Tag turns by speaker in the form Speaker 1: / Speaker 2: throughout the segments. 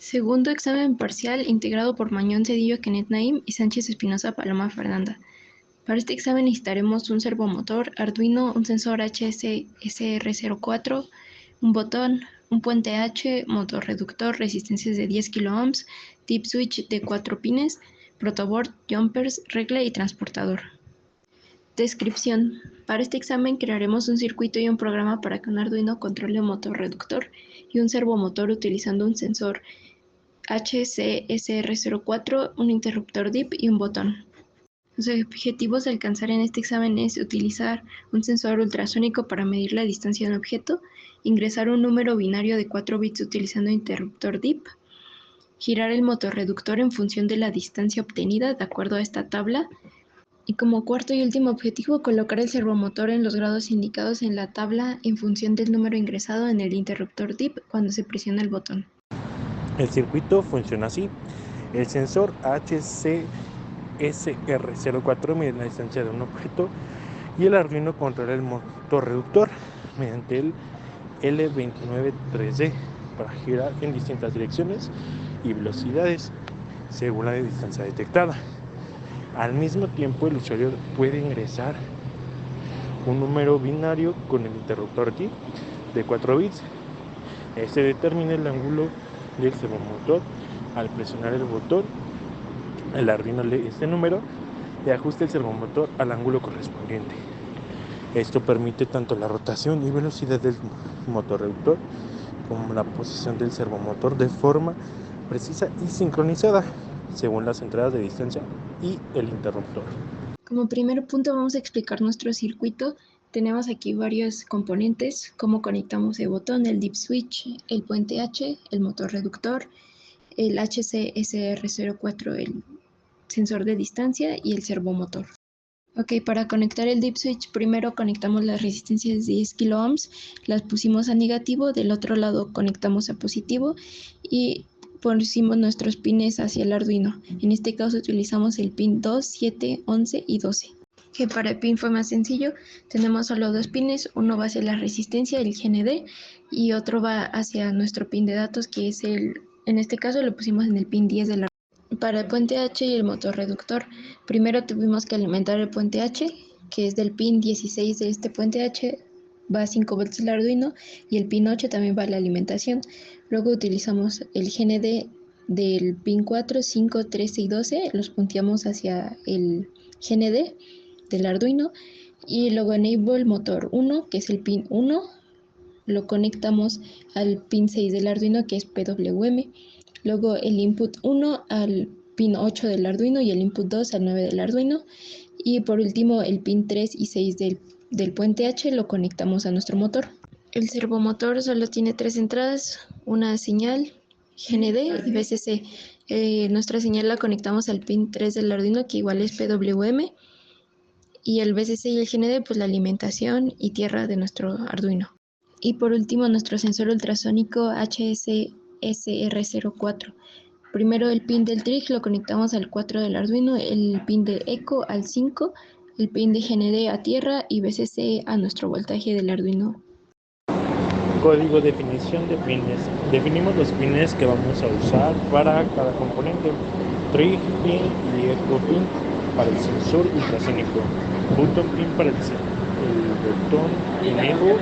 Speaker 1: Segundo examen parcial integrado por Mañón Cedillo Kenneth Naim y Sánchez Espinosa Paloma Fernanda. Para este examen necesitaremos un servomotor, Arduino, un sensor HSSR04, un botón, un puente H, motor reductor, resistencias de 10 kΩ, tip switch de 4 pines, protoboard, jumpers, regla y transportador. Descripción. Para este examen crearemos un circuito y un programa para que un Arduino controle un motor reductor y un servomotor utilizando un sensor HCSR04, un interruptor DIP y un botón. Los objetivos a alcanzar en este examen es utilizar un sensor ultrasónico para medir la distancia de un objeto, ingresar un número binario de 4 bits utilizando interruptor DIP, girar el motorreductor en función de la distancia obtenida de acuerdo a esta tabla, y como cuarto y último objetivo, colocar el servomotor en los grados indicados en la tabla en función del número ingresado en el interruptor DIP cuando se presiona el botón.
Speaker 2: El circuito funciona así. El sensor HCSR04 mide la distancia de un objeto y el Arduino controla el motor reductor mediante el L293D para girar en distintas direcciones y velocidades según la distancia detectada. Al mismo tiempo, el usuario puede ingresar un número binario con el interruptor DIP de 4 bits. Este determina el ángulo del servomotor. Al presionar el botón, el Arduino lee este número y ajusta el servomotor al ángulo correspondiente. Esto permite tanto la rotación y velocidad del motor reductor como la posición del servomotor de forma precisa y sincronizada según las entradas de distancia y el interruptor.
Speaker 1: Como primer punto vamos a explicar nuestro circuito. Tenemos aquí varios componentes, cómo conectamos el botón, el dip switch, el puente H, el motor reductor, el HCSR04, el sensor de distancia y el servomotor. Ok, para conectar el dip switch primero conectamos las resistencias de 10 kΩ, las pusimos a negativo, del otro lado conectamos a positivo y pusimos nuestros pines hacia el Arduino. En este caso utilizamos el pin 2, 7, 11 y 12. Que para el pin fue más sencillo, tenemos solo dos pines, uno va hacia la resistencia, el GND, y otro va hacia nuestro pin de datos, que es en este caso lo pusimos en el pin 10 de la. Para el puente H y el motor reductor, primero tuvimos que alimentar el puente H, que es del pin 16 de este puente H, va a 5 volts el Arduino, y el pin 8 también va a la alimentación. Luego utilizamos el GND del pin 4, 5, 13 y 12, los punteamos hacia el GND del Arduino, y luego enable motor 1, que es el pin 1, lo conectamos al pin 6 del Arduino, que es PWM. Luego el input 1 al pin 8 del Arduino y el input 2 al 9 del Arduino. Y por último el pin 3 y 6 del puente H lo conectamos a nuestro motor. El servomotor solo tiene tres entradas, una señal GND y VCC. Nuestra señal la conectamos al pin 3 del Arduino, que igual es PWM. Y el VCC y el GND, pues la alimentación y tierra de nuestro Arduino. Y por último nuestro sensor ultrasónico HSSR04. Primero el pin del trig lo conectamos al 4 del Arduino, el pin de eco al 5, el pin de GND a tierra y VCC a nuestro voltaje del Arduino.
Speaker 2: Código de definición de pines. Definimos los pines que vamos a usar para cada componente. Trig pin y eco pin para el sensor ultrasónico. Button pin para el botón enable,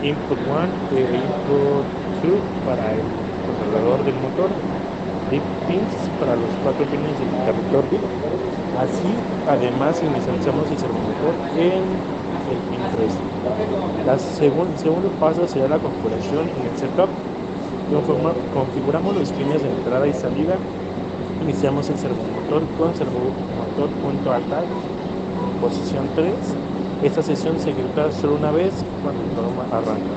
Speaker 2: input 1 e input 2 para el controlador del motor. Dip pins para los 4 pines del interruptor DIP. Así, además, inicializamos el servomotor en el pin 3. El segundo paso será la configuración en el setup. Configuramos los pines de entrada y salida. Iniciamos el servomotor con servomotor.attack posición 3. Esta sesión se ejecuta solo una vez cuando el programa arranca.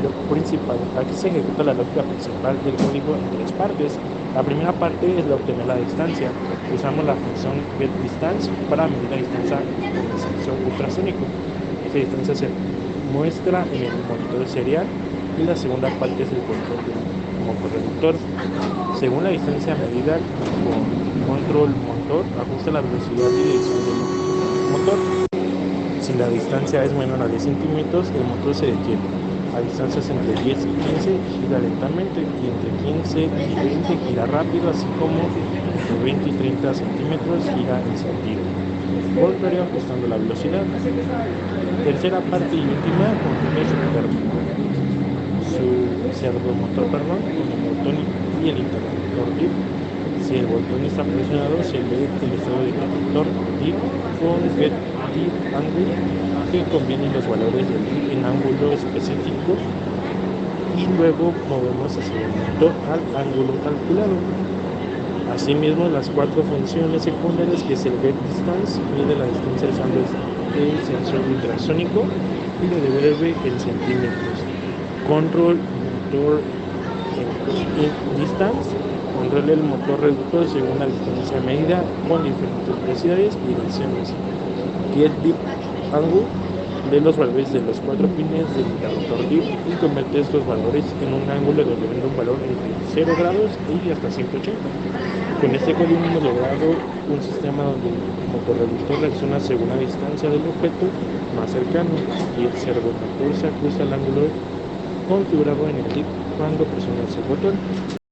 Speaker 2: Lo principal, aquí se ejecuta la lógica principal del código en tres partes. La primera parte es la obtener la distancia. Usamos la función getDistance para medir la distancia del sensor ultrasónico. Esta distancia se muestra en el monitor serial y la segunda parte es el control del motorreductor. Según la distancia medida con control motor, ajusta la velocidad y dirección del motor. Si la distancia es menor a 10 centímetros, el motor se detiene. A distancias entre 10 y 15 gira lentamente y entre 15 y 20 gira rápido, así como entre 20 y 30 centímetros gira en sentido contrario ajustando la velocidad. Tercera parte y última, contiene su servomotor, con el botón y el interruptor DIP. Si el botón está presionado, se lee el estado del interruptor DIP con Get DIP Angle, que conviene los valores del DIP en ángulo específico, y luego movemos hacia el motor al ángulo calculado. Asimismo, las cuatro funciones secundarias, que es el Get Distance, mide la distancia usando el sensor ultrasónico y lo devuelve en centímetros. Control Motor Distance, controla el motor reductor según la distancia medida con diferentes velocidades y direcciones. Get Deep Angle, de los valores de los cuatro pines del interruptor DIP y convierte estos valores en un ángulo devolviendo un valor entre 0 grados y hasta 180. Con este código hemos logrado un sistema donde el motorreductor reacciona según la distancia del objeto más cercano y el servomotor se ajusta al ángulo configurado en el DIP cuando presionas el botón.